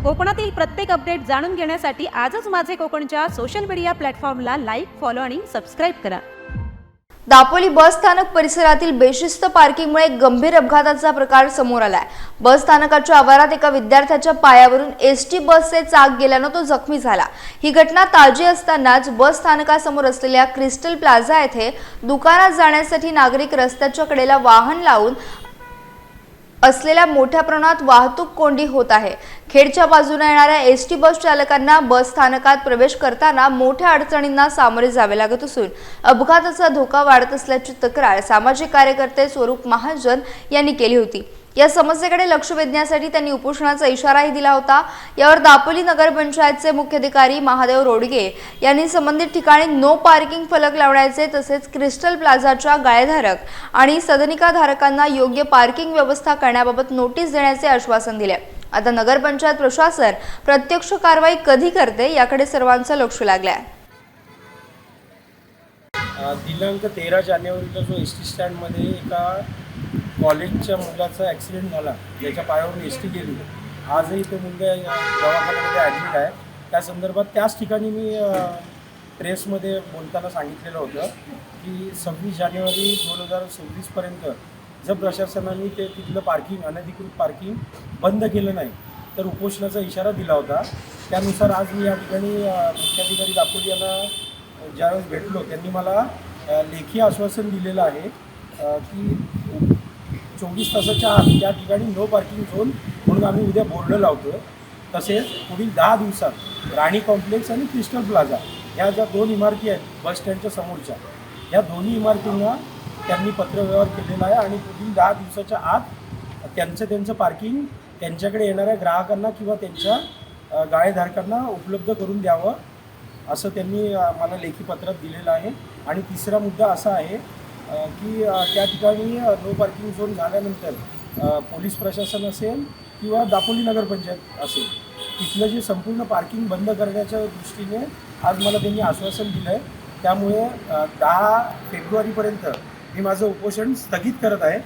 कोकणातील प्रत्येक अपडेट जाणून घेण्यासाठी आजच माझे कोकणच्या सोशल मीडिया प्लॅटफॉर्मला लाईक, फॉलो आणि सबस्क्राईब करा। दापोली बस स्थानक परिसरातील बेशिस्त पार्किंगमुळे गंभीर अपघाताचा प्रकार समोर आलाय। बस स्थानकाच्या आवारात एका विद्यार्थ्याच्या पायावरून एसटी बसचे चाक गेल्याने तो जखमी झाला। ही घटना ताजी असतानाच बस स्थानकासमोर असलेल्या क्रिस्टल प्लाझा येथे दुकानात जाण्यासाठी नागरिक रस्त्याच्या कडेला वाहन लावून असलेल्या मोठ्या प्रमाणात वाहतूक कोंडी होत आहे। खेडच्या बाजूने येणाऱ्या एसटी बस चालकांना बस स्थानकात प्रवेश करताना मोठ्या अडचणींना सामोरे जावे लागत असून अपघाताचा धोका वाढत असल्याची तक्रार सामाजिक कार्यकर्ते स्वरूप महाजन यांनी केली होती। या समस्येकडे लक्ष वेधण्यासाठी त्यांनी उपोषणाचा इशाराही दिला होता। यावर दापोली नगरपंचायतचे मुख्याधिकारी महादेव रोडगे यांनी संबंधित ठिकाणी नो पार्किंग फलक लावण्याचे तसेच क्रिस्टल प्लाझाच्या गाळेधारक आणि सदनिकाधारकांना योग्य पार्किंग व्यवस्था करण्याबाबत नोटीस देण्याचे आश्वासन दिले। आता नगरपंचायत प्रशासन प्रत्यक्ष कारवाई कधी करते याकडे सर्वांचं लक्ष लागले आहे। दिनांक 13 जानेवारीला जो एस टी स्टँडमध्ये एका कॉलेजच्या मुलाचा ॲक्सिडेंट झाला, ज्याच्या पायावरून एस टी गेली। आजही तो मुलगा दवाखान्यामध्ये ॲडमिट आहे। त्या संदर्भात त्याच ठिकाणी मी प्रेसमध्ये बोलताना सांगितलेलं होतं की 26 जानेवारी 2026पर्यंत जर प्रशासनाने ते तिथलं पार्किंग अनधिकृत पार्किंग बंद केलं नाही तर उपोषणाचा इशारा दिला होता। त्यानुसार आज मी या ठिकाणी मुख्याधिकारी दापोली यांना ज्यावेळेस भेटलो त्यांनी मला लेखी आश्वासन दिलेलं आहे की 24 तासाच्या आत त्या ठिकाणी नो पार्किंग झोन म्हणून आम्ही उद्या बोर्ड लावतो। तसेच पुढील 10 दिवसात राणी कॉम्प्लेक्स आणि क्रिस्टल प्लाझा ह्या ज्या दोन इमारती आहेत बस स्टँडच्या समोरच्या, या दोन्ही इमारतींना त्यांनी पत्रव्यवहार केलेला आहे आणि पुढील 10 दिवसाच्या आत त्यांचं पार्किंग त्यांच्याकडे येणाऱ्या ग्राहकांना किंवा त्यांच्या गाळेधारकांना उपलब्ध करून द्यावं असं त्यांनी मला लेखी पत्रात दिलेलं आहे। आणि तिसरा मुद्दा असा आहे की त्या ठिकाणी नो पार्किंग झोन झाल्यानंतर पोलीस प्रशासन असेल किंवा दापोली नगरपंचायत असेल तिथलं जे संपूर्ण पार्किंग बंद करण्याच्या दृष्टीने आज मला त्यांनी आश्वासन दिलं आहे। त्यामुळे 10 फेब्रुवारीपर्यंत मी माझं उपोषण स्थगित करत आहे।